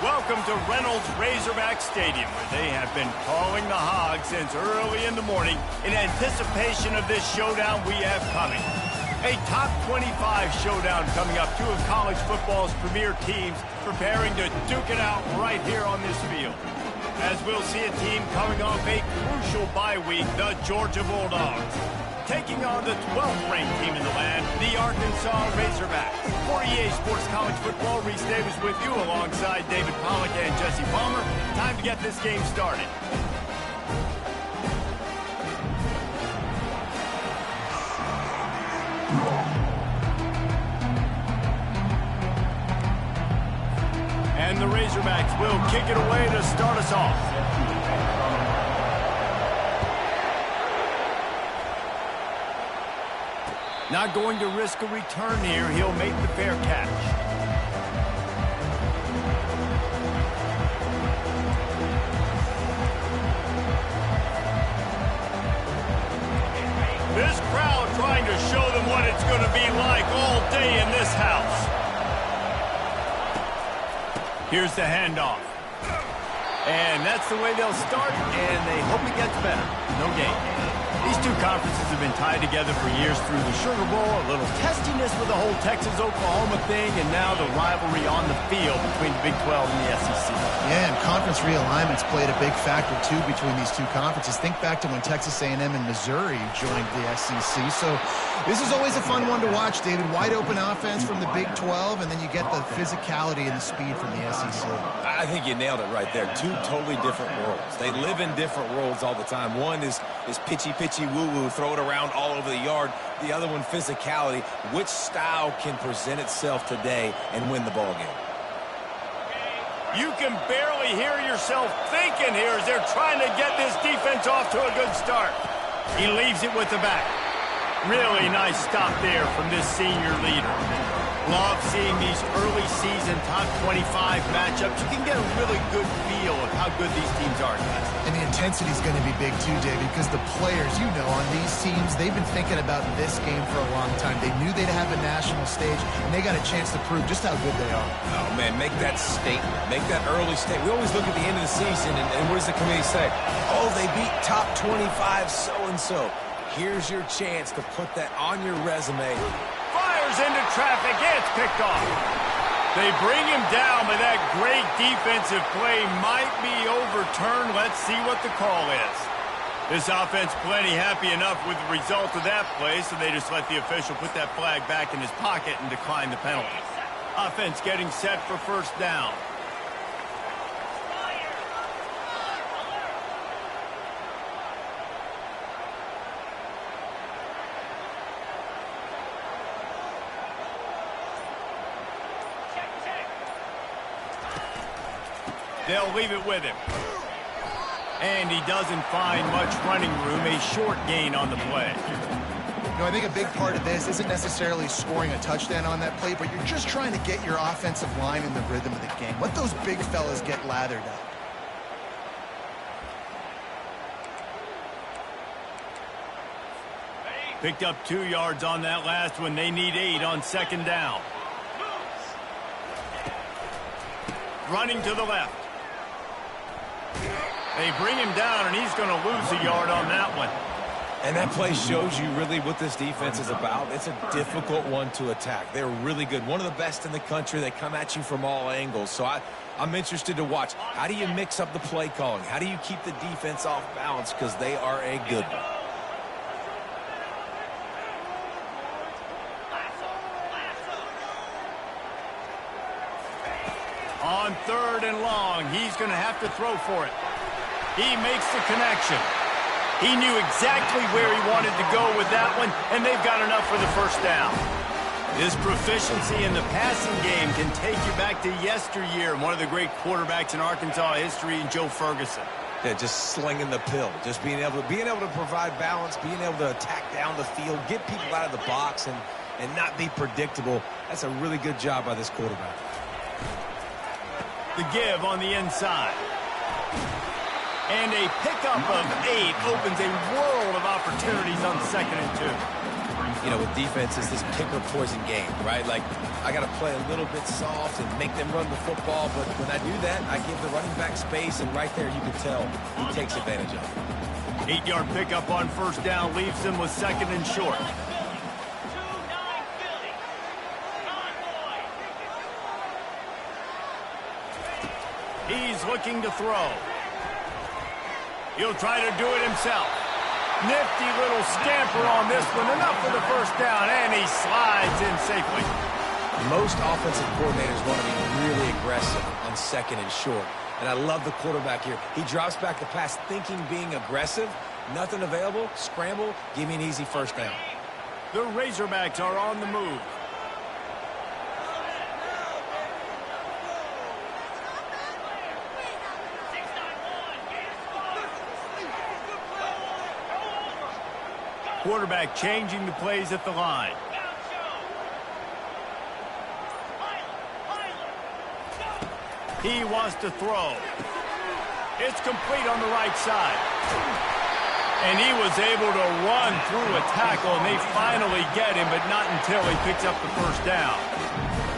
Welcome to Reynolds Razorback Stadium, where they have been calling the Hogs since early in the morning in anticipation of this showdown we have coming. A top 25 showdown coming up. Two of college football's premier teams preparing to duke it out right here on this field. As we'll see a team coming off a crucial bye week, the Georgia Bulldogs, taking on the 12th-ranked team in the land, the Arkansas Razorbacks. For EA Sports College Football, Reese Davis with you alongside David Pollack and Jesse Palmer. Time to get this game started. And the Razorbacks will kick it away to start us off. Not going to risk a return here. He'll make the fair catch. This crowd trying to show them what it's going to be like all day in this house. Here's the handoff. And that's the way they'll start, and they hope it gets better. No gain. These two conferences have been tied together for years through the Sugar Bowl, a little testiness with the whole Texas-Oklahoma thing, and now the rivalry on the field between the Big 12 and the SEC. Yeah, and conference realignments played a big factor, too, between these two conferences. Think back to when Texas A&M and Missouri joined the SEC. So this is always a fun one to watch, David. Wide-open offense from the Big 12, and then you get the physicality and the speed from the SEC. I think you nailed it right there. Two totally different worlds. They live in different worlds all the time. One is pitchy woo-woo, throw it around all over the yard. The other one, physicality. Which style can present itself today and win the ball game? You can barely hear yourself thinking here as they're trying to get this defense off to a good start. He leaves it with the back. Really nice stop there from this senior leader. Love seeing these early season top 25 matchups. You can get a really good feel of how good these teams are, guys. And the intensity is going to be big too, David, because the players, you know, on these teams, they've been thinking about this game for a long time. They knew they'd have a national stage, and they got a chance to prove just how good they are. Oh, man, make that statement. Make that early statement. We always look at the end of the season, and what does the committee say? Oh, they beat top 25 so-and-so. Here's your chance to put that on your resume. Fires into traffic. It's picked off. They bring him down, but that great defensive play might be overturned. Let's see what the call is. This offense plenty happy enough with the result of that play, so they just let the official put that flag back in his pocket and decline the penalty. Offense getting set for first down. They'll leave it with him. And he doesn't find much running room, a short gain on the play. You know, I think a big part of this isn't necessarily scoring a touchdown on that play, but you're just trying to get your offensive line in the rhythm of the game. Let those big fellas get lathered up. Picked up 2 yards on that last one. They need 8 on second down. Running to the left. They bring him down, and he's going to lose a yard on that one. And that play shows you really what this defense is about. It's a difficult one to attack. They're really good. One of the best in the country. They come at you from all angles. So I'm interested to watch. How do you mix up the play calling? How do you keep the defense off balance? Because they are a good one. On third and long, he's going to have to throw for it. He makes the connection. He knew exactly where he wanted to go with that one, and they've got enough for the first down. His proficiency in the passing game can take you back to yesteryear, one of the great quarterbacks in Arkansas history, Joe Ferguson. Yeah, just slinging the pill, just being able to provide balance, being able to attack down the field, get people out of the box, and not be predictable. That's a really good job by this quarterback. The give on the inside. And a pickup of 8 opens a world of opportunities on 2nd and 2. you know, with defense, is this pick or poison game, right? Like, I got to play a little bit soft and make them run the football, but when I do that, I give the running back space, and right there you can tell he takes advantage of it. 8-yard pickup on first down leaves him with second and short. He's looking to throw. He'll try to do it himself. Nifty little scamper on this one. Enough for the first down, and he slides in safely. Most offensive coordinators want to be really aggressive on second and short. And I love the quarterback here. He drops back the pass thinking being aggressive. Nothing available. Scramble. Give me an easy first down. The Razorbacks are on the move. Quarterback changing the plays at the line. He wants to throw. It's complete on the right side. And he was able to run through a tackle, and they finally get him, but not until he picks up the first down.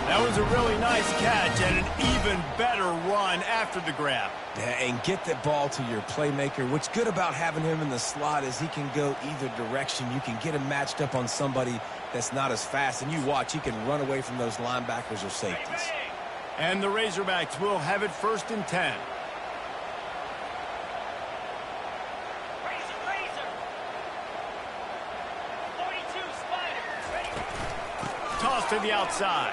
That was a really nice catch and an even better run after the grab. Yeah, and get the ball to your playmaker. What's good about having him in the slot is he can go either direction. You can get him matched up on somebody that's not as fast, and you watch, he can run away from those linebackers or safeties. And the Razorbacks will have it first and 10. Toss to the outside.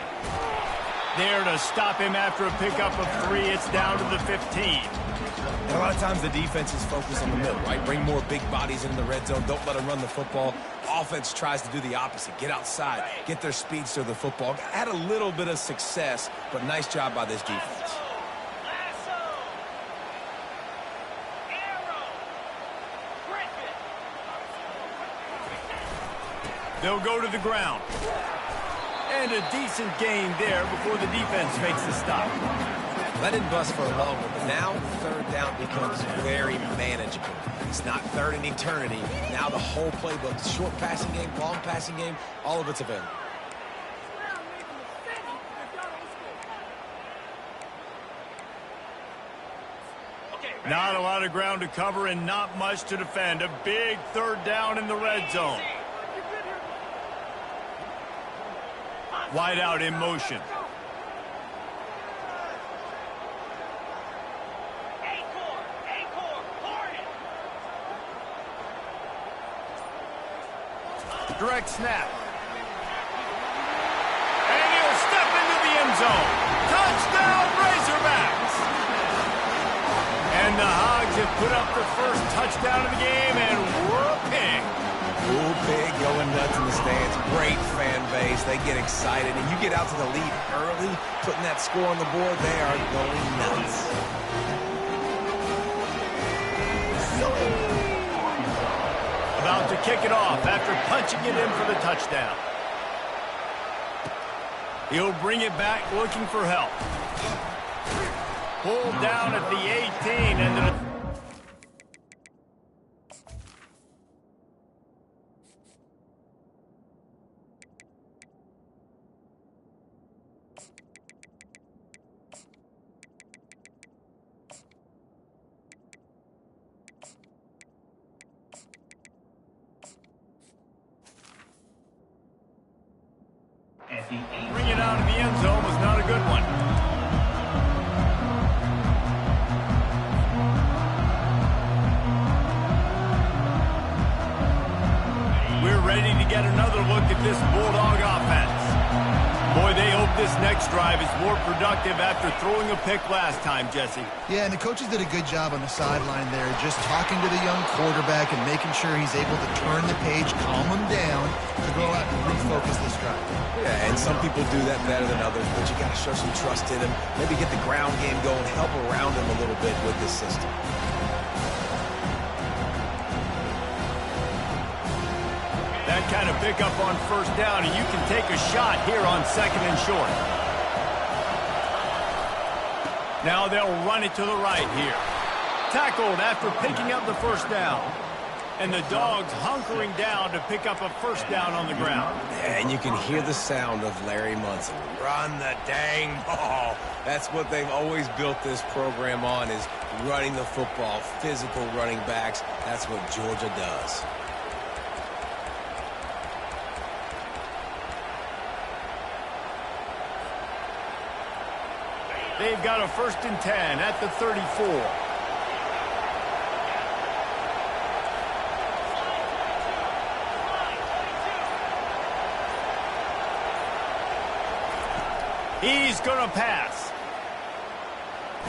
There to stop him after a pickup of 3. It's down to the 15. And a lot of times the defense is focused on the middle, right? Bring more big bodies into the red zone. Don't let them run the football. Offense tries to do the opposite. Get outside. Get their speeds to the football. Had a little bit of success, but nice job by this defense. They'll go to the ground. And a decent gain there before the defense makes the stop. Let it bust for a long one, but now third down becomes very manageable. It's not third in eternity. Now the whole playbook, short passing game, long passing game, all of it's available. Not a lot of ground to cover and not much to defend. A big third down in the red zone. Wide out in motion. Direct snap. And he'll step into the end zone. Touchdown, Razorbacks! And the Hogs have put up the first touchdown of the game, and whooping. Ooh, big, going nuts in the stands. Great fan base. They get excited, and you get out to the lead early, putting that score on the board, they are going nuts. About to kick it off after punching it in for the touchdown. He'll bring it back looking for help. Pulled down at the 18 and then bring it out of the end zone was not a good one. We're ready to get another look at this Bulldog offense. Boy, they hope this next drive is more productive after throwing a pick last time, Jesse. Yeah, and the coaches did a good job on the sideline there, just talking to the young quarterback and making sure he's able to turn the page, calm him down, to go out and refocus this drive. Yeah, and some people do that better than others, but you got to show some trust in him. Maybe get the ground game going, help around him a little bit with this system. That kind of pickup on first down, and you can take a shot here on second and short. Now they'll run it to the right here. Tackled after picking up the first down. And the Dogs hunkering down to pick up a first down on the ground. And you can hear the sound of Larry Munson. Run the dang ball. That's what they've always built this program on, is running the football, physical running backs. That's what Georgia does. They've got a 1st and 10 at the 34. He's going to pass.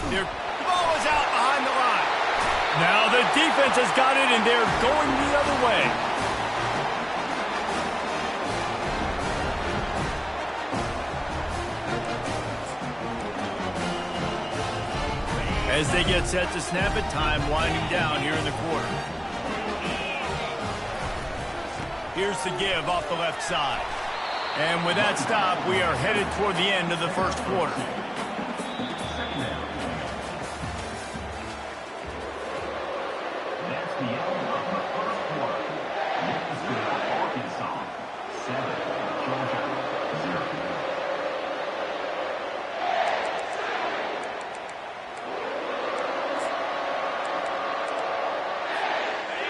The ball is out behind the line. Now the defense has got it, and they're going the other way. As they get set to snap it, time winding down here in the quarter. Here's the give off the left side. And with that stop, we are headed toward the end of the first quarter. That's the end of the first quarter. Mississippi, Arkansas, 7, Georgia, 0.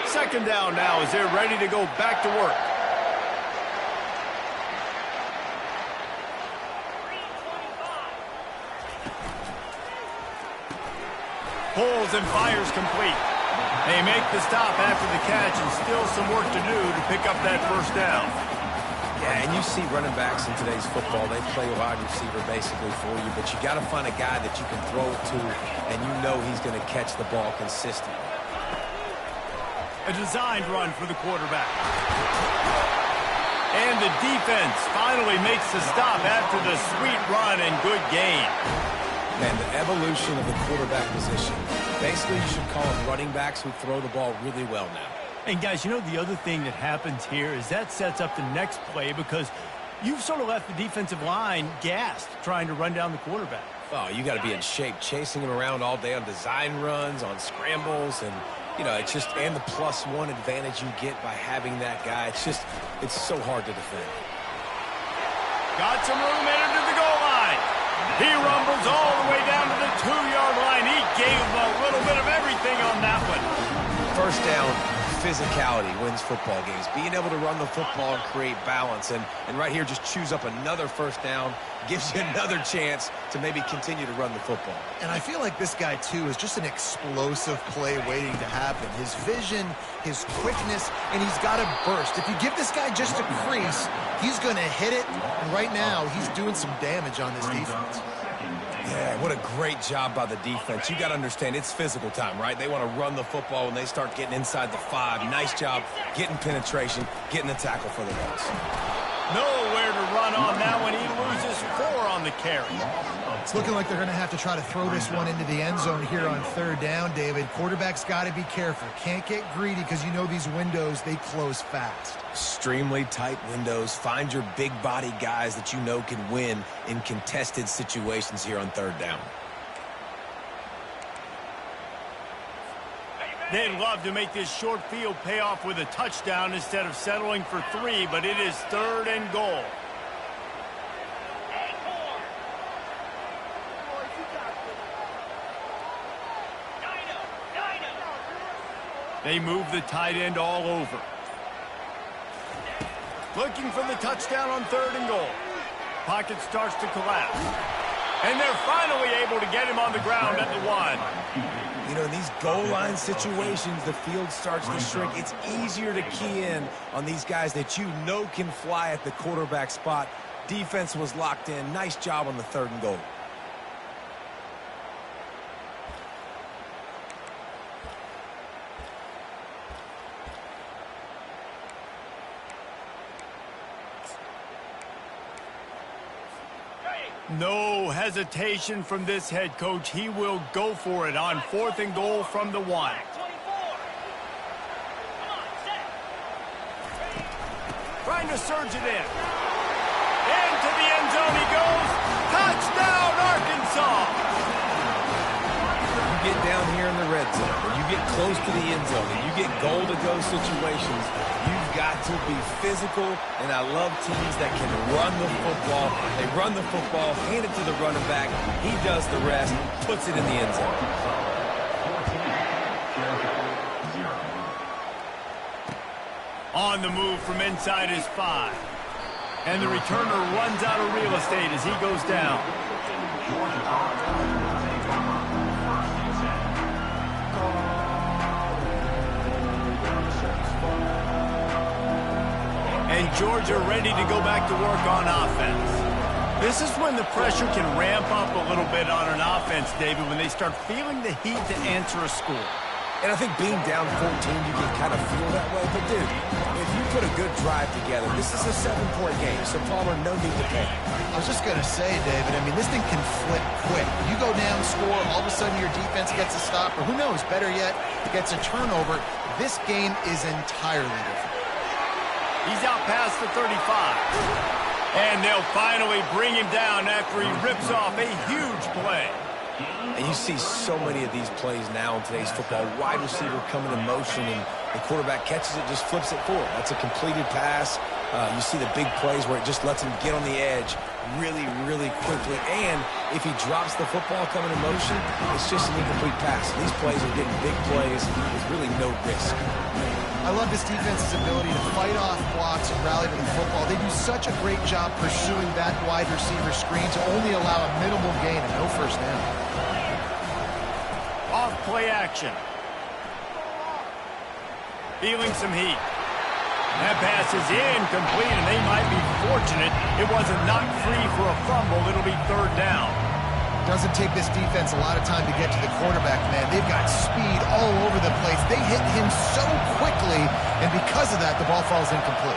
Second down now as they're ready to go back to work. Pulls and fires complete. They make the stop after the catch, and still some work to do to pick up that first down. Yeah, and you see running backs in today's football, they play wide receiver basically for you, but you got to find a guy that you can throw it to, and you know he's going to catch the ball consistently. A designed run for the quarterback. And the defense finally makes the stop after the sweet run and good gain. Man, the evolution of the quarterback position. Basically, you should call them running backs who throw the ball really well now. And guys, you know the other thing that happens here is that sets up the next play, because you've sort of left the defensive line gassed trying to run down the quarterback. Oh, you got to be in shape, chasing him around all day on design runs, on scrambles, and, you know, it's just, and the +1 advantage you get by having that guy. It's so hard to defend. Got some room entered to the goal line. He rumbles all the way down to the 2-yard line. He gave him a little bit of everything on that one. First down, physicality wins football games. Being able to run the football and create balance. And right here, just choose up another first down, gives you another chance to maybe continue to run the football. And I feel like this guy, too, is just an explosive play waiting to happen. His vision, his quickness, and he's got a burst. If you give this guy just a crease, he's going to hit it. And right now, he's doing some damage on this defense. Yeah, what a great job by the defense. You got to understand, it's physical time, right? They want to run the football when they start getting inside the 5. Nice job getting penetration, getting the tackle for the loss. Nowhere to run on that one. He loses 4 on the carry. It's looking like they're going to have to try to throw this one into the end zone here on 3rd down, David. Quarterback's got to be careful. Can't get greedy, because you know these windows, they close fast. Extremely tight windows. Find your big body guys that you know can win in contested situations here on 3rd down. They'd love to make this short field pay off with a touchdown instead of settling for 3, but it is 3rd and goal. They move the tight end all over. Looking for the touchdown on 3rd and goal. Pocket starts to collapse. And they're finally able to get him on the ground at the 1. You know, in these goal line situations, the field starts to shrink. It's easier to key in on these guys that you know can fly at the quarterback spot. Defense was locked in. Nice job on the 3rd and goal. No hesitation from this head coach. He will go for it on 4th and goal from the 1. Trying to surge it in. Into the end zone he goes. Touchdown, Arkansas! You get down here in the red zone, or you get close to the end zone and you get goal-to-go situations, you've got to be physical, and I love teams that can run the football. They run the football, hand it to the running back. He does the rest, puts it in the end zone. On the move from inside his 5. And the returner runs out of real estate as he goes down. And Georgia ready to go back to work on offense. This is when the pressure can ramp up a little bit on an offense, David, when they start feeling the heat to answer a score. And I think being down 14, you can kind of feel that way. But, dude, if you put a good drive together, this is a 7-point game, so Palmer, no need to panic. I was just going to say, David, I mean, this thing can flip quick. You go down, score, all of a sudden your defense gets a stop, or who knows, better yet, gets a turnover. This game is entirely different. He's out past the 35. And they'll finally bring him down after he rips off a huge play. And you see so many of these plays now in today's football. Wide receiver coming in motion, and the quarterback catches it, just flips it forward. That's a completed pass. You see the big plays where it just lets him get on the edge really, really quickly. And if he drops the football coming in motion, it's just an incomplete pass. These plays are getting big plays with really no risk. I love this defense's ability to fight off blocks and rally to the football. They do such a great job pursuing that wide receiver screen to only allow a minimal gain and no first down. Off play action. Feeling some heat. That pass is incomplete, and they might be fortunate it wasn't knocked free for a fumble. It'll be 3rd down. Doesn't take this defense a lot of time to get to the quarterback, man. They've got speed all over the place. They hit him so quickly, and because of that, the ball falls incomplete.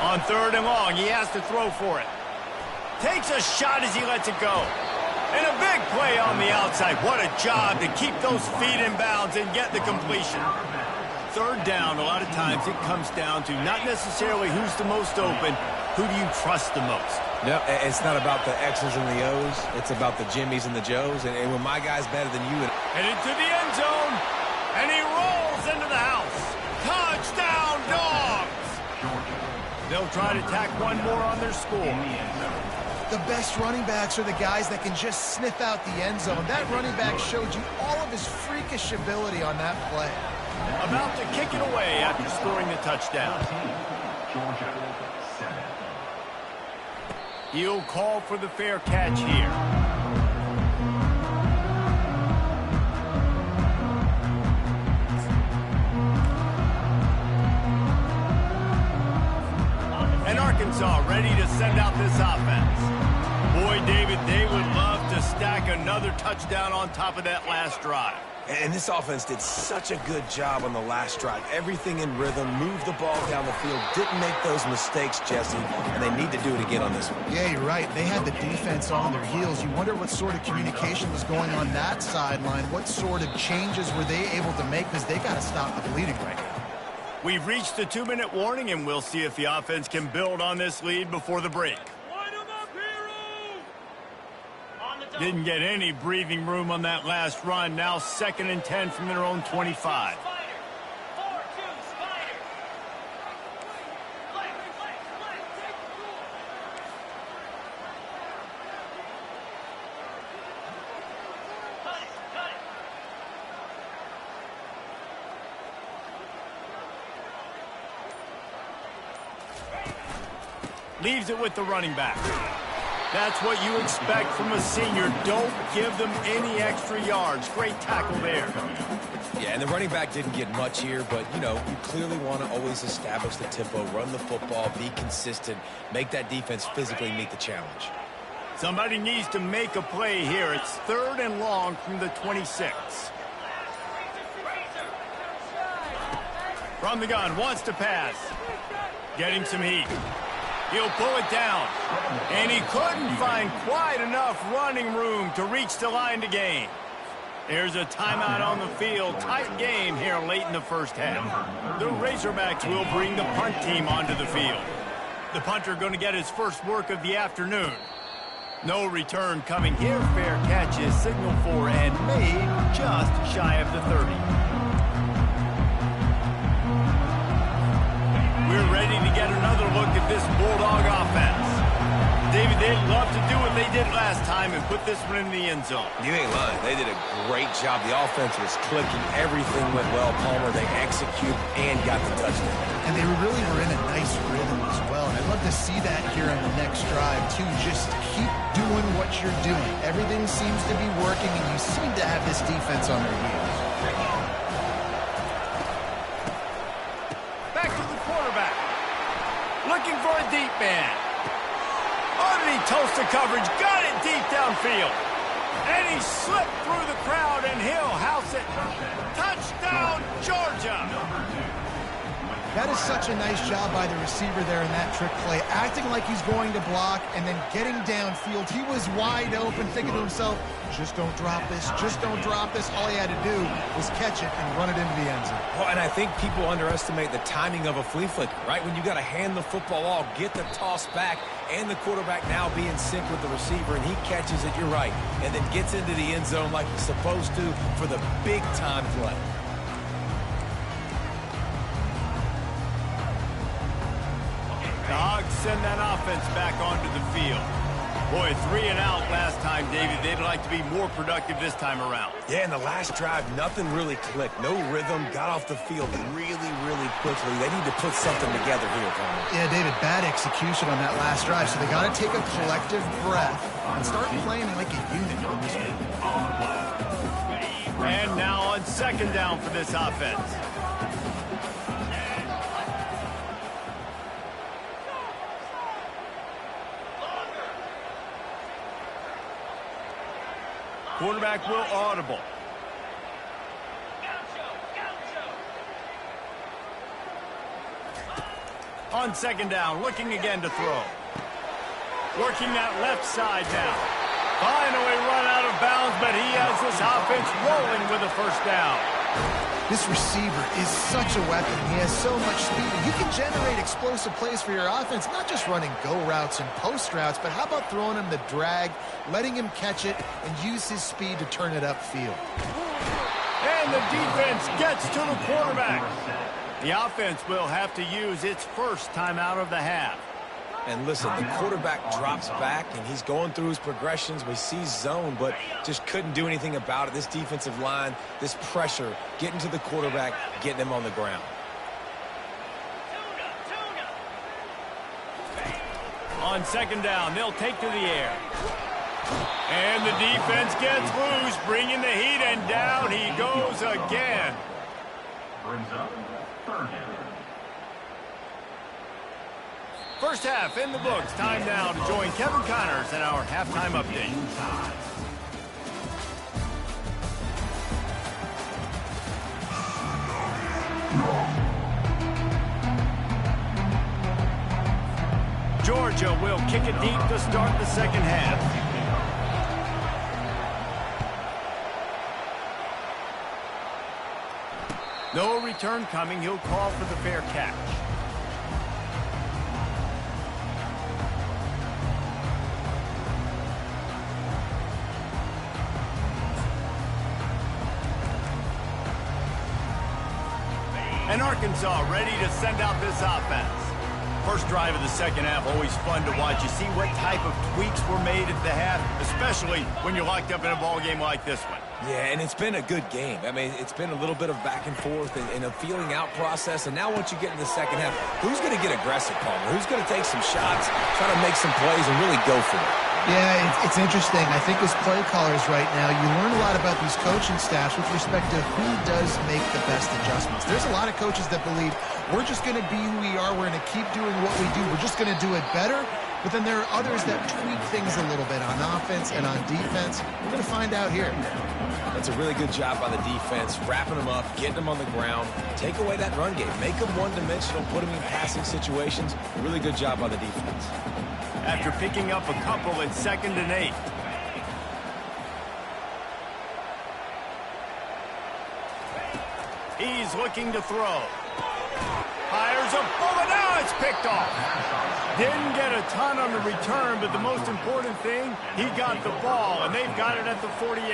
On 3rd and long, he has to throw for it. Takes a shot as he lets it go. And a big play on the outside. What a job to keep those feet in bounds and get the completion. 3rd down, a lot of times it comes down to not necessarily who's the most open, who do you trust the most? No, it's not about the X's and the O's. It's about the Jimmys and the Joes. And when my guy's better than you. And into the end zone. And he rolls into the house. Touchdown, Dogs! They'll try to tack one more on their score. The best running backs are the guys that can just sniff out the end zone. That running back showed you all of his freakish ability on that play. About to kick it away after scoring the touchdown. Georgia, 7. He'll call for the fair catch here. And Arkansas ready to send out this offense. Boy, David, they would love to stack another touchdown on top of that last drive. And this offense did such a good job on the last drive. Everything in rhythm, moved the ball down the field, didn't make those mistakes, Jesse, and they need to do it again on this one. Yeah, you're right. They had the defense on their heels. You wonder what sort of communication was going on that sideline. What sort of changes were they able to make, because they got to stop the bleeding right now. We've reached the 2-minute warning, and we'll see if the offense can build on this lead before the break. Didn't get any breathing room on that last run. Now 2nd and 10 from their own 25. Leaves it with the running back. That's what you expect from a senior. Don't give them any extra yards. Great tackle there. Yeah, and the running back didn't get much here, but, you know, you clearly want to always establish the tempo, run the football, be consistent, make that defense physically meet the challenge. Somebody needs to make a play here. It's 3rd and long from the 26. From the gun, wants to pass. Getting some heat. He'll pull it down. And he couldn't find quite enough running room to reach the line to gain. There's a timeout on the field. Tight game here late in the first half. The Razorbacks will bring the punt team onto the field. The punter going to get his first work of the afternoon. No return coming here. Fair catch is signaled for and made just shy of the 30. We're ready to get another look at this Bulldog offense. David, they'd love to do what they did last time and put this one in the end zone. You ain't lying. They did a great job. The offense was clicking. Everything went well, Palmer. They executed and got the touchdown. And they really were in a nice rhythm as well. And I'd love to see that here on the next drive, too. Just keep doing what you're doing. Everything seems to be working, and you seem to have this defense on their heels. Back to the quarterback. Looking for a deep man. Underneath toasted coverage, got it deep downfield. And he slipped through the crowd, and he'll house it. Touchdown, Georgia. That is such a nice job by the receiver there in that trick play, acting like he's going to block and then getting downfield. He was wide open, thinking to himself, just don't drop this, just don't drop this. All he had to do was catch it and run it into the end zone. Well, and I think people underestimate the timing of a flea flicker, right? When you got to hand the football off, get the toss back, and the quarterback now be in sync with the receiver, and he catches it, you're right, and then gets into the end zone like he's supposed to for the big-time play. The Hogs send that offense back onto the field. Boy, 3 and out last time, David. They'd like to be more productive this time around. Yeah, in the last drive, nothing really clicked. No rhythm, got off the field really, really quickly. They need to put something together here, Palmer. Yeah, David, bad execution on that last drive, so they got to take a collective breath and start playing like a unit on this one. And now on second down for this offense. Quarterback will audible. On second down, looking again to throw. Working that left side now. Finally run out of bounds, but he has this offense rolling with a first down. This receiver is such a weapon. He has so much speed. And he can generate explosive plays for your offense, not just running go routes and post routes, but how about throwing him the drag, letting him catch it, and use his speed to turn it upfield. And the defense gets to the quarterback. The offense will have to use its first timeout of the half. And listen, the quarterback drops back, and he's going through his progressions. We see zone, but just couldn't do anything about it. This defensive line, this pressure, getting to the quarterback, getting him on the ground. On second down, they'll take to the air. And the defense gets loose, bringing the heat, and down he goes again. Brings up third down. First half in the books. Time now to join Kevin Connors in our halftime update. Georgia will kick it deep to start the second half. No return coming. He'll call for the fair catch. And Arkansas ready to send out this offense. First drive of the second half, always fun to watch. You see what type of tweaks were made at the half, especially when you're locked up in a ball game like this one. Yeah, and it's been a good game. I mean, it's been a little bit of back and forth and a feeling out process. And now once you get in the second half, who's going to get aggressive, Palmer? Who's going to take some shots, try to make some plays, and really go for it? Yeah, it's interesting. I think as play callers right now, you learn a lot about these coaching staffs with respect to who does make the best adjustments. There's a lot of coaches that believe we're just going to be who we are. We're going to keep doing what we do. We're just going to do it better. But then there are others that tweak things a little bit on offense and on defense. We're going to find out here. That's a really good job by the defense, wrapping them up, getting them on the ground, take away that run game, make them one-dimensional, put them in passing situations. Really good job by the defense. After picking up a couple at 2nd and 8. He's looking to throw. Fires a bullet. Now it's picked off. Didn't get a ton on the return, but the most important thing, he got the ball, and they've got it at the 48.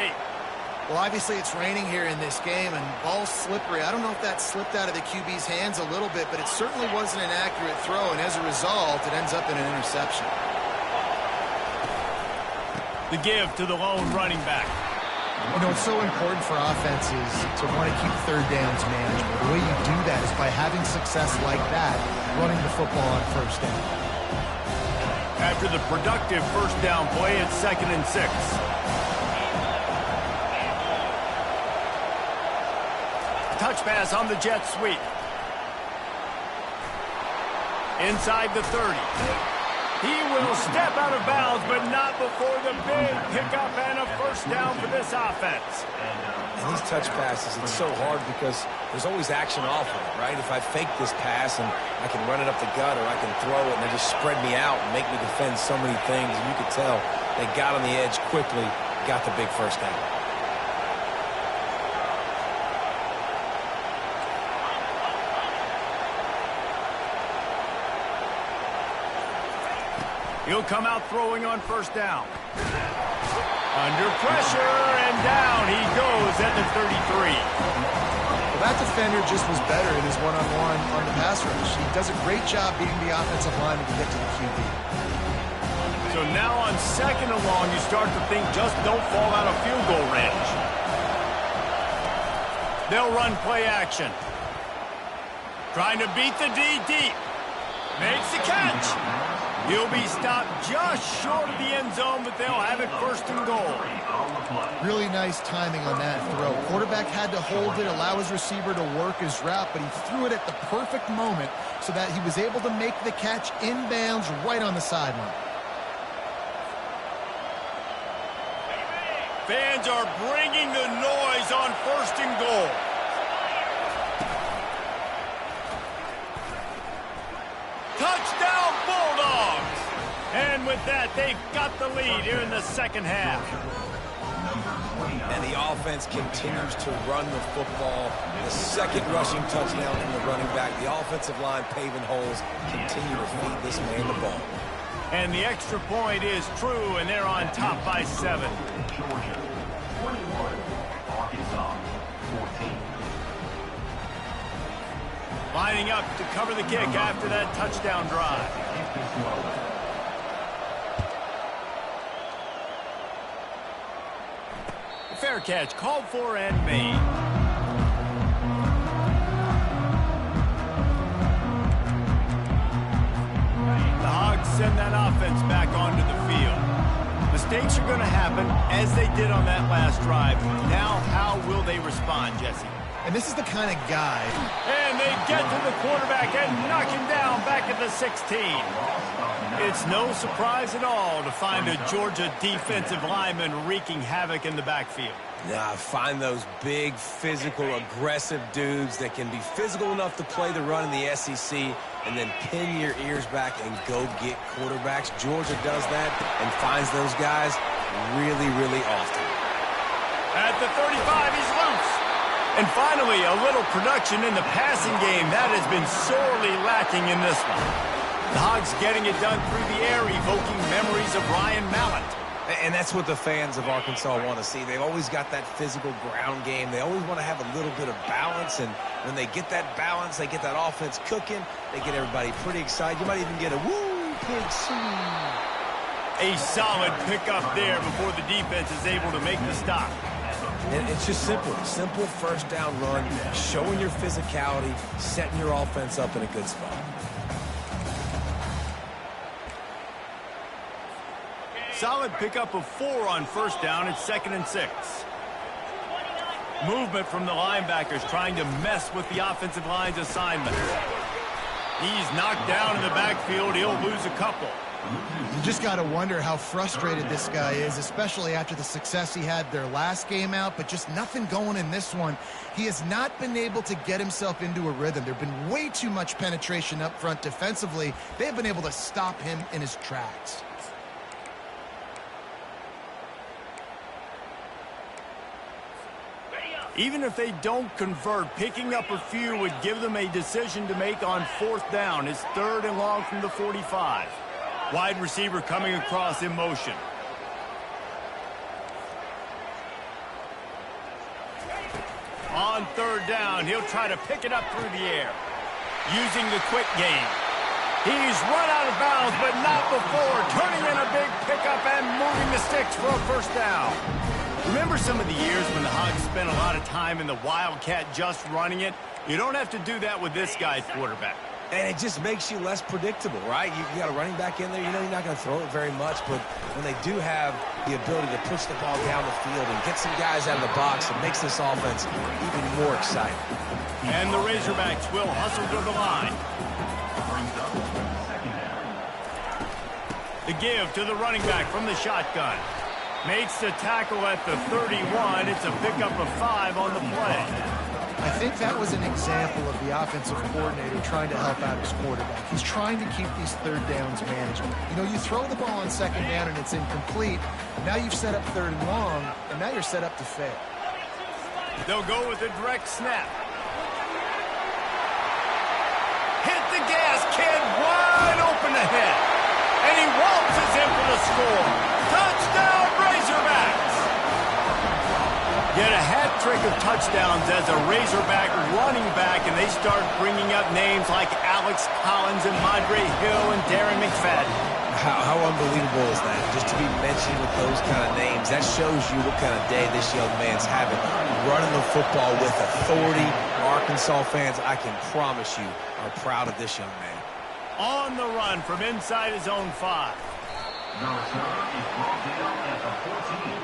Well, obviously it's raining here in this game, and ball's slippery. I don't know if that slipped out of the QB's hands a little bit, but it certainly wasn't an accurate throw, and as a result, it ends up in an interception. The give to the lone running back. You know, it's so important for offenses to want to keep third downs manageable. The way you do that is by having success like that, running the football on first down. After the productive first down play, it's 2nd and 6. Touch pass on the jet sweep. Inside the 30. He will step out of bounds, but not before the big pickup and a first down for this offense. And these touch passes, it's so hard because there's always action off of it, right? If I fake this pass and I can run it up the gut or I can throw it and they just spread me out and make me defend so many things, and you could tell they got on the edge quickly, got the big first down. He'll come out throwing on first down. Under pressure, and down he goes at the 33. Well, that defender just was better in his one-on-one on the pass rush. He does a great job beating the offensive lineman to get to the QB. So now on 2nd and long, you start to think just don't fall out of field goal range. They'll run play action. Trying to beat the D deep. Makes the catch. He'll be stopped just short of the end zone, but they'll have it 1st and goal. Really nice timing on that throw. Quarterback had to hold it, allow his receiver to work his route, but he threw it at the perfect moment so that he was able to make the catch inbounds right on the sideline. Fans are bringing the noise on 1st and goal. Touchdown Bulldogs! And with that, they've got the lead here in the second half. And the offense continues to run the football. The second rushing touchdown from the running back. The offensive line paving holes, continue to feed this man the ball. And the extra point is true, and they're on top by 7. Georgia 21, Arkansas 14. Lining up to cover the kick after that touchdown drive. Fair catch called for and made. The Hogs send that offense back onto the field. Mistakes are going to happen as they did on that last drive. Now, how will they respond, Jesse? And this is the kind of guy. And they get to the quarterback and knock him down back at the 16. It's no surprise at all to find a Georgia defensive lineman wreaking havoc in the backfield. Now, find those big, physical, aggressive dudes that can be physical enough to play the run in the SEC and then pin your ears back and go get quarterbacks. Georgia does that and finds those guys really, really often. At the 35, he's loose. And finally, a little production in the passing game. That has been sorely lacking in this one. The Hogs getting it done through the air, evoking memories of Ryan Mallett. And that's what the fans of Arkansas want to see. They've always got that physical ground game. They always want to have a little bit of balance. And when they get that balance, they get that offense cooking. They get everybody pretty excited. You might even get a woo, pig sing. A solid pickup there before the defense is able to make the stop. And it's just simple. Simple first down run, showing your physicality, setting your offense up in a good spot. Solid pickup of 4 on first down. It's 2nd and 6. Movement from the linebackers trying to mess with the offensive line's assignments. He's knocked down in the backfield. He'll lose a couple. You just got to wonder how frustrated this guy is, especially after the success he had their last game out, but just nothing going in this one. He has not been able to get himself into a rhythm. There have been way too much penetration up front defensively. They've been able to stop him in his tracks. Even if they don't convert, picking up a few would give them a decision to make on 4th down. It's 3rd and long from the 45. Wide receiver coming across in motion. On 3rd down, he'll try to pick it up through the air. Using the quick game. He's run out of bounds, but not before. Turning in a big pickup and moving the sticks for a 1st down. Remember some of the years when the Hogs spent a lot of time in the Wildcat just running it? You don't have to do that with this guy's quarterback. And it just makes you less predictable, right? You got a running back in there. You know you're not going to throw it very much, but when they do have the ability to push the ball down the field and get some guys out of the box, it makes this offense even more exciting. And the Razorbacks will hustle to the line. The give to the running back from the shotgun. Makes the tackle at the 31. It's a pickup of 5 on the play. I think that was an example of the offensive coordinator trying to help out his quarterback. He's trying to keep these 3rd downs manageable. You know, you throw the ball on 2nd down and it's incomplete. Now you've set up 3rd and long, and now you're set up to fail. They'll go with a direct snap. Hit the gas, kid, wide open ahead. And he waltzes in for the score. Touchdown, Razorbacks! Get a hat trick of touchdowns as a Razorback running back, and they start bringing up names like Alex Collins and Madre Hill and Darren McFadden. How unbelievable is that? Just to be mentioned with those kind of names, that shows you what kind of day this young man's having. Running the football with authority. Arkansas fans, I can promise you, are proud of this young man. On the run from inside his own 5. The return is brought down at the 14.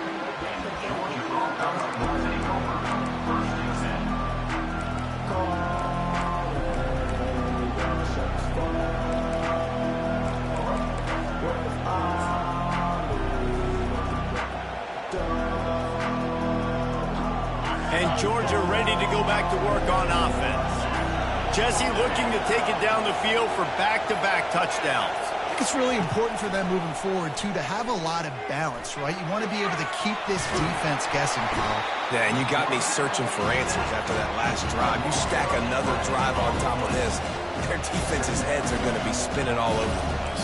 And the Georgia Bulldogs will take over. 1st and 10. And Georgia ready to go back to work on offense. Jesse looking to take it down the field for back-to-back touchdowns. I think it's really important for them moving forward, too, to have a lot of balance, right? You want to be able to keep this defense guessing, Paul. Yeah, and you got me searching for answers after that last drive. You stack another drive on top of this, their defense's heads are going to be spinning all over the place.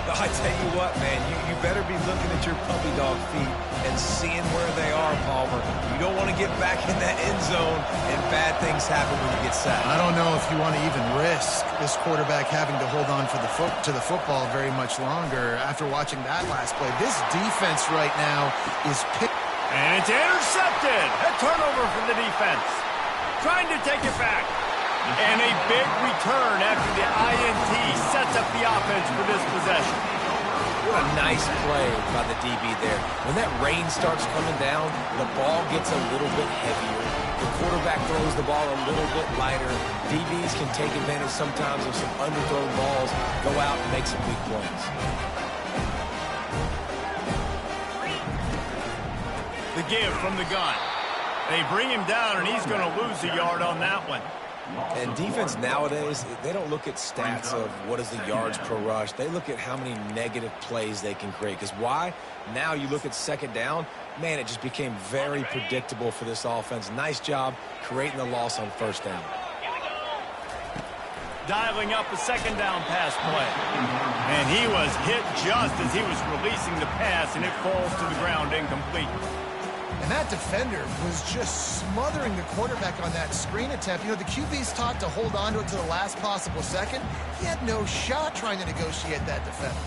I tell you what, man, you better be looking at your puppy dog feet and seeing where they are, Palmer. You don't want to get back in that end zone and bad things happen when you get sacked. I don't know if you want to even risk this quarterback having to hold on for to the football very much longer after watching that last play. This defense right now is picked. And it's intercepted. A turnover for the defense. Trying to take it back. And a big return after the INT sets up the offense for this possession. What a nice play by the DB there. When that rain starts coming down, the ball gets a little bit heavier. The quarterback throws the ball a little bit lighter. DBs can take advantage sometimes of some underthrown balls, go out and make some big plays. The give from the gun. They bring him down, and he's going to lose a yard on that one. And defense nowadays, they don't look at stats of what is the yards per rush. They look at how many negative plays they can create. Because why? Now you look at 2nd down, man, it just became very predictable for this offense. Nice job creating the loss on 1st down. Dialing up a 2nd down pass play. And he was hit just as he was releasing the pass, and it falls to the ground incomplete. And that defender was just smothering the quarterback on that screen attempt. You know, the QB's taught to hold on to it to the last possible second. He had no shot trying to negotiate that defender.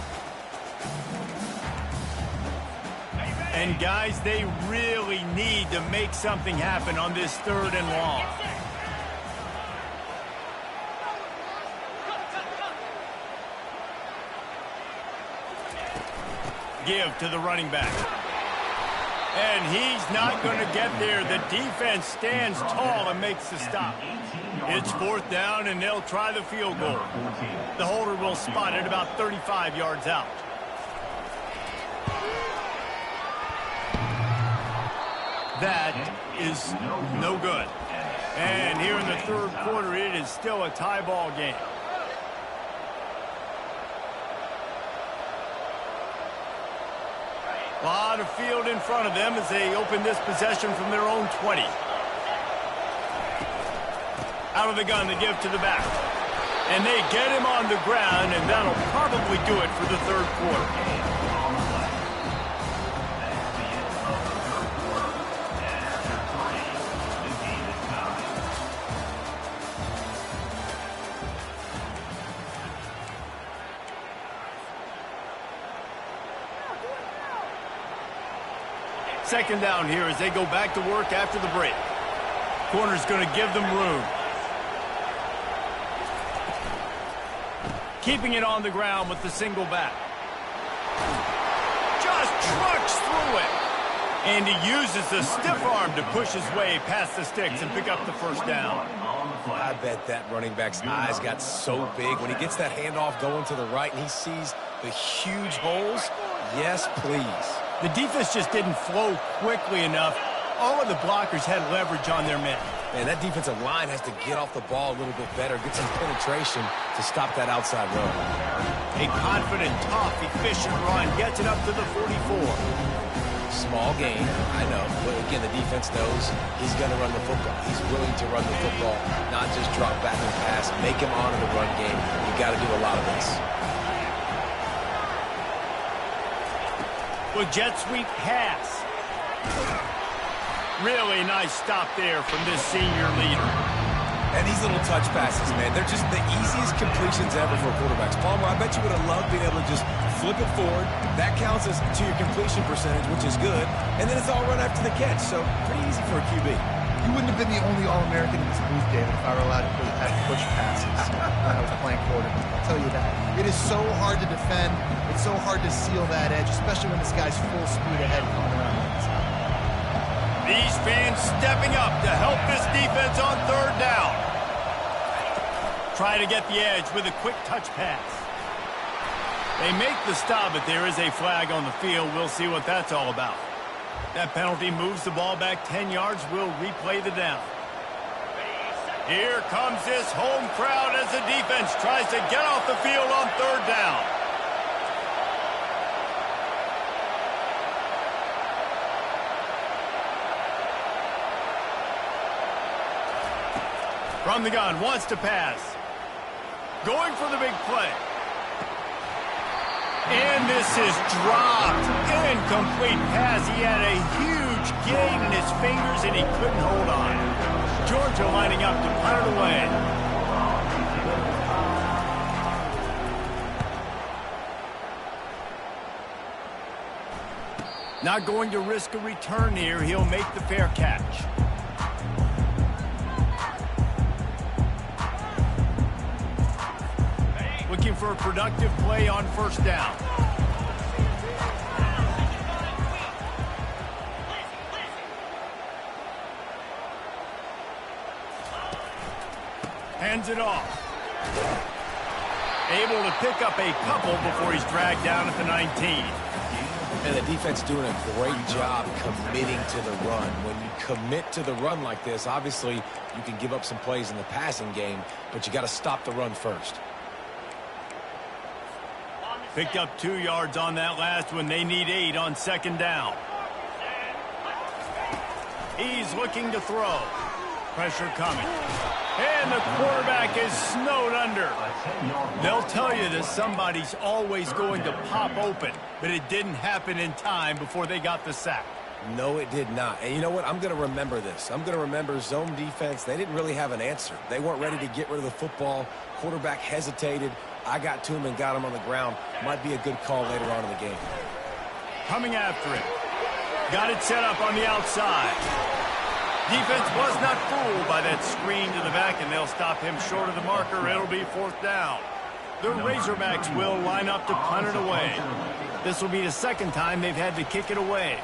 And, guys, they really need to make something happen on this 3rd and long. Give to the running back. And he's not going to get there. The defense stands tall and makes the stop. It's 4th down, and they'll try the field goal. The holder will spot it about 35 yards out. That is no good. And here in the 3rd quarter, it is still a tie ball game. A lot of field in front of them as they open this possession from their own 20. Out of the gun, they give to the back. And they get him on the ground, and that'll probably do it for the third quarter. Second down here as they go back to work after the break. Corner's going to give them room. Keeping it on the ground with the single back. Just trucks through it. And he uses the stiff arm to push his way past the sticks and pick up the first down. I bet that running back's eyes got so big when he gets that handoff going to the right and he sees the huge holes. Yes, please. The defense just didn't flow quickly enough. All of the blockers had leverage on their men. Man, that defensive line has to get off the ball a little bit better, get some penetration to stop that outside run. A confident, tough, efficient run gets it up to the 44. Small gain, I know, but again, the defense knows he's going to run the football. He's willing to run the football, not just drop back and pass, make him honor the run game. You got to do a lot of this. With jet sweep pass. Really nice stop there from this senior leader. And these little touch passes, man, they're just the easiest completions ever for quarterbacks. Palmer, I bet you would have loved being able to just flip it forward. That counts as to your completion percentage, which is good. And then it's all run after the catch, so pretty easy for a QB. You wouldn't have been the only All-American in this booth, David, if I were allowed to have push passes when I was playing quarterback. I'll tell you that. It is so hard to defend. It's so hard to seal that edge, especially when this guy's full speed ahead coming around the inside. These fans stepping up to help this defense on third down. Try to get the edge with a quick touch pass. They make the stop, but there is a flag on the field. We'll see what that's all about. That penalty moves the ball back 10 yards. We'll replay the down. Here comes this home crowd as the defense tries to get off the field on third down. From the gun, wants to pass. Going for the big play. And this is dropped. Incomplete pass. He had a huge gain in his fingers and he couldn't hold on. Georgia lining up to punt it away. Not going to risk a return here. He'll make the fair catch. Looking for a productive play on first down. Hands it off. Able to pick up a couple before he's dragged down at the 19. And the defense doing a great job committing to the run. When you commit to the run like this, obviously you can give up some plays in the passing game, but you got to stop the run first. Picked up 2 yards on that last one. They need 8 on second down. He's looking to throw. Pressure coming. And the quarterback is snowed under. They'll tell you that somebody's always going to pop open, but it didn't happen in time before they got the sack. No, it did not. And you know what? I'm going to remember this. I'm going to remember zone defense. They didn't really have an answer. They weren't ready to get rid of the football. Quarterback hesitated. I got to him and got him on the ground. Might be a good call later on in the game. Coming after it. Got it set up on the outside. Defense was not fooled by that screen to the back, and they'll stop him short of the marker. It'll be fourth down. The Razorbacks will line up to punt it away. This will be the second time they've had to kick it away.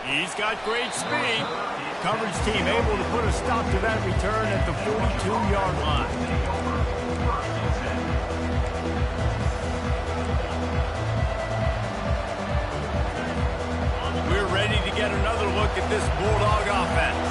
He's got great speed. Coverage team able to put a stop to that return at the 42-yard line. We're ready to get another look at this Bulldog offense.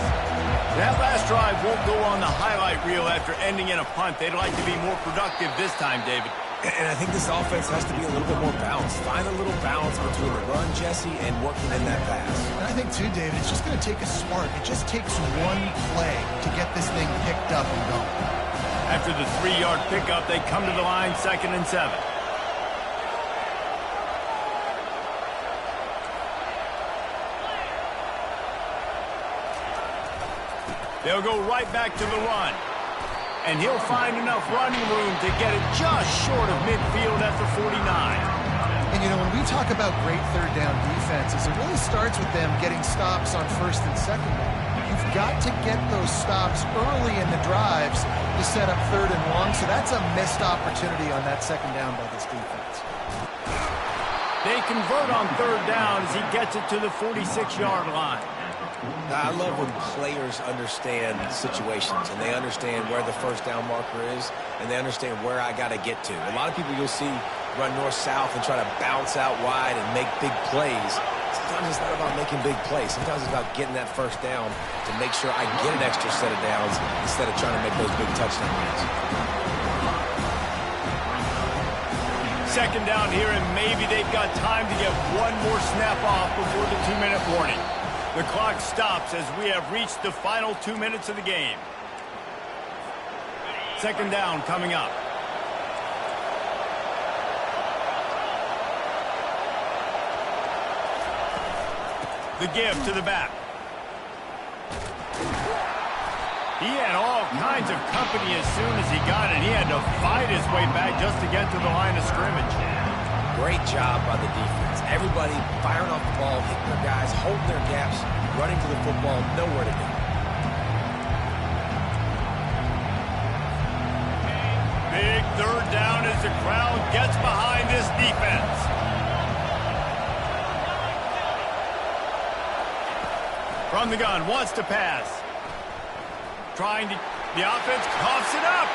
That last drive won't go on the highlight reel after ending in a punt. They'd like to be more productive this time, David. And I think this offense has to be a little bit more balanced. Find a little balance between the run, Jesse, and working in that pass. And I think, too, David, it's just going to take a spark. It just takes one play to get this thing picked up and going. After the 3-yard pickup, they come to the line, 2nd and 7. They'll go right back to the run. And he'll find enough running room to get it just short of midfield at the 49. And, you know, when we talk about great third down defenses, it really starts with them getting stops on 1st and 2nd down. You've got to get those stops early in the drives to set up 3rd and long, so that's a missed opportunity on that 2nd down by this defense. They convert on 3rd down as he gets it to the 46-yard line. I love when players understand situations and they understand where the 1st down marker is and they understand where I got to get to. A lot of people you'll see run north-south and try to bounce out wide and make big plays. Sometimes it's not about making big plays. Sometimes it's about getting that 1st down to make sure I get an extra set of downs instead of trying to make those big touchdown runs. 2nd down here, and maybe they've got time to get one more snap off before the 2-minute warning. The clock stops as we have reached the final 2 minutes of the game. 2nd down coming up. The give to the back. He had all kinds of company as soon as he got it. He had to fight his way back just to get to the line of scrimmage. Great job by the defense. Everybody firing off the ball, hitting their guys, holding their gaps, running to the football, nowhere to go. Big 3rd down as the crowd gets behind this defense. From the gun, wants to pass. The offense coughs it up.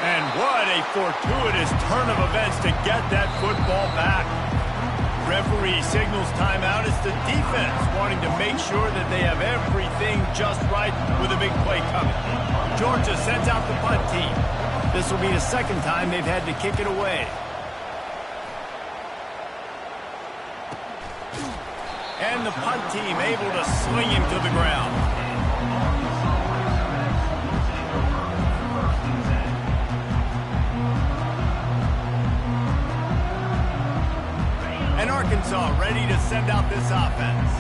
And what a fortuitous turn of events to get that football back. Referee signals timeout. It's the defense wanting to make sure that they have everything just right with a big play coming. Georgia sends out the punt team. This will be the 2nd time they've had to kick it away. And the punt team able to sling him to the ground. And Arkansas ready to send out this offense.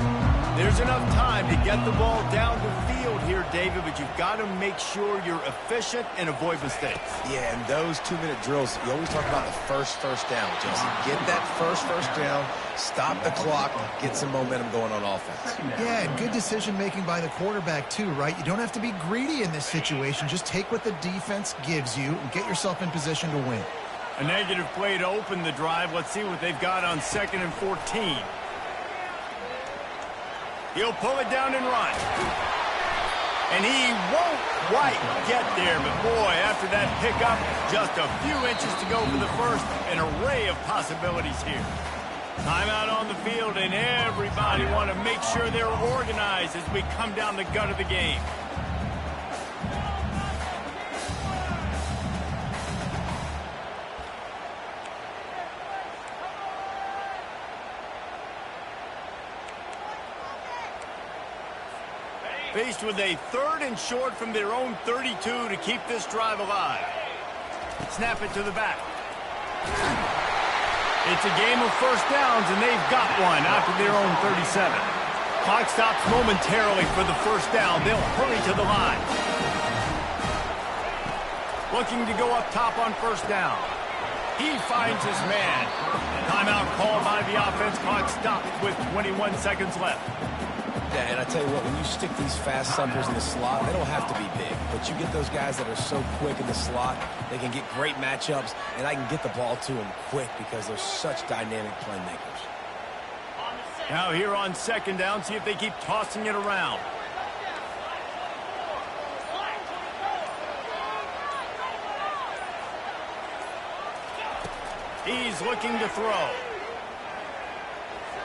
There's enough time to get the ball down the field here, David, but you've got to make sure you're efficient and avoid mistakes. Yeah, and those 2-minute drills, you always talk about the first down, Jesse. Get that first down, stop the clock, get some momentum going on offense. Yeah, and good decision-making by the quarterback, too, right? You don't have to be greedy in this situation. Just take what the defense gives you and get yourself in position to win. A negative play to open the drive. Let's see what they've got on 2nd and 14. He'll pull it down and run. And he won't quite get there, but boy, after that pickup, just a few inches to go for the first. An array of possibilities here. Timeout on the field, and everybody want to make sure they're organized as we come down the gut of the game. Faced with a 3rd and short from their own 32 to keep this drive alive. Snap it to the back. It's a game of 1st downs, and they've got one after their own 37. Clock stops momentarily for the 1st down. They'll hurry to the line. Looking to go up top on 1st down. He finds his man. Timeout called by the offense. Clock stopped with 21 seconds left. Yeah, and I tell you what, when you stick these fast suckers in the slot, they don't have to be big. But you get those guys that are so quick in the slot, they can get great matchups, and I can get the ball to them quick because they're such dynamic playmakers. Now here on 2nd down, see if they keep tossing it around. He's looking to throw.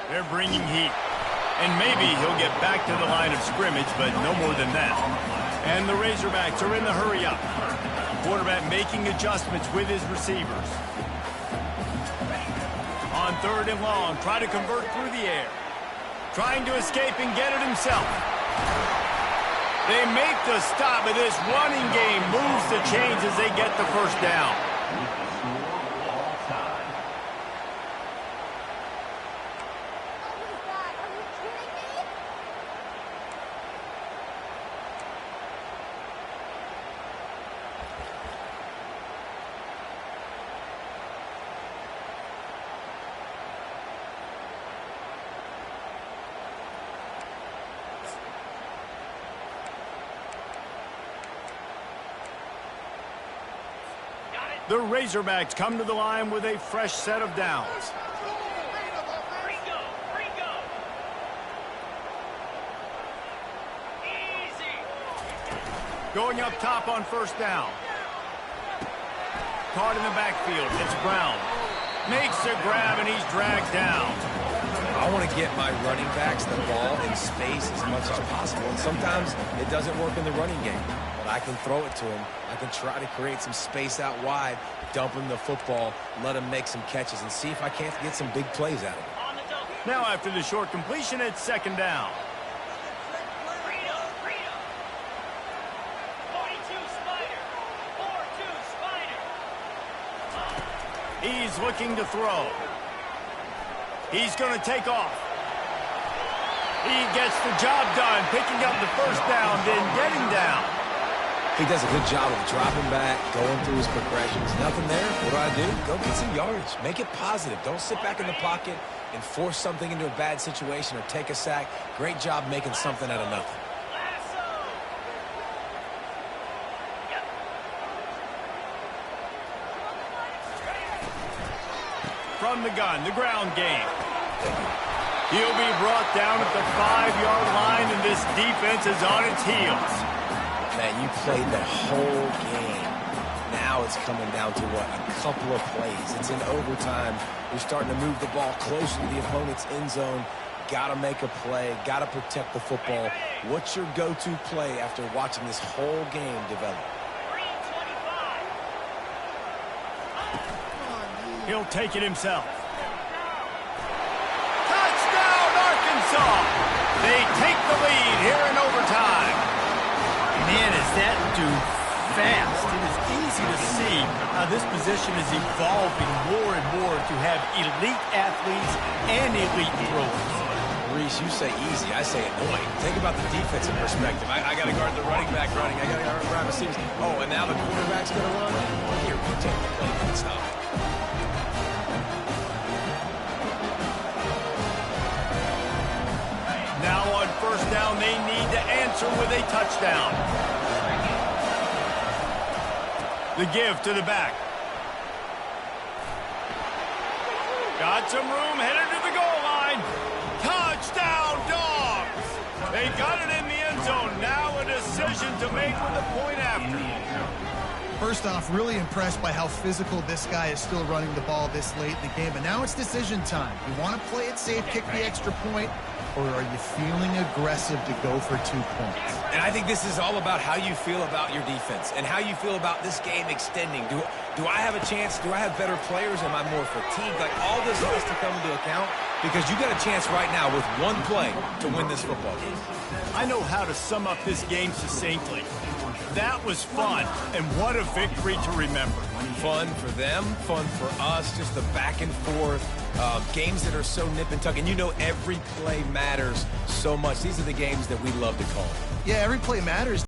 They're bringing heat. And maybe he'll get back to the line of scrimmage, but no more than that. And the Razorbacks are in the hurry-up. Quarterback making adjustments with his receivers. 3rd and long. Try to convert through the air. Trying to escape and get it himself. They make the stop, but this running game moves the chains as they get the first down. The Razorbacks come to the line with a fresh set of downs. Going up top on 1st down. Caught in the backfield. It's Brown. Makes a grab, and he's dragged down. I want to get my running backs the ball in space as much as possible, and sometimes it doesn't work in the running game. But I can throw it to him. I can try to create some space out wide, dump him the football, let him make some catches, and see if I can't get some big plays out of him. Now after the short completion, it's 2nd down. He's looking to throw. He's going to take off. He gets the job done, picking up the 1st down, then getting down. He does a good job of dropping back, going through his progressions. Nothing there. What do? Go get some yardage. Make it positive. Don't sit back in the pocket and force something into a bad situation or take a sack. Great job making something out of nothing. From the gun, the ground game. He'll be brought down at the 5-yard line, and this defense is on its heels. Man, you played the whole game. Now it's coming down to, what, a couple of plays. It's in overtime. You're starting to move the ball closer to the opponent's end zone. Got to make a play. Got to protect the football. What's your go-to play after watching this whole game develop? He'll take it himself. Touchdown, Arkansas! They take the lead here in overtime. Man, is that dude fast. It is easy to see how this position is evolving more and more to have elite athletes and elite throwers. Reese, you say easy, I say annoying. Think about the defensive perspective. I got to guard the running back running. I got to guard the wide receivers. Oh, and now the quarterback's going to run? Here, you take the play. Stop. Now on 1st down, they need to answer with a touchdown. The give to the back. Got some room, headed to the goal line. Touchdown, Dogs! They got it in the end zone. Now a decision to make with a point after. First off, really impressed by how physical this guy is still running the ball this late in the game. But now it's decision time. You want to play it safe, kick the extra point, or are you feeling aggressive to go for 2 points? And I think this is all about how you feel about your defense and how you feel about this game extending. Do I have a chance? Do I have better players? Am I more fatigued? Like, all this has to come into account because you got a chance right now with one play to win this football game. I know how to sum up this game succinctly. That was fun, and what a victory to remember. Fun for them, fun for us, just the back and forth, games that are so nip and tuck. And you know every play matters so much. These are the games that we love to call. Yeah, every play matters.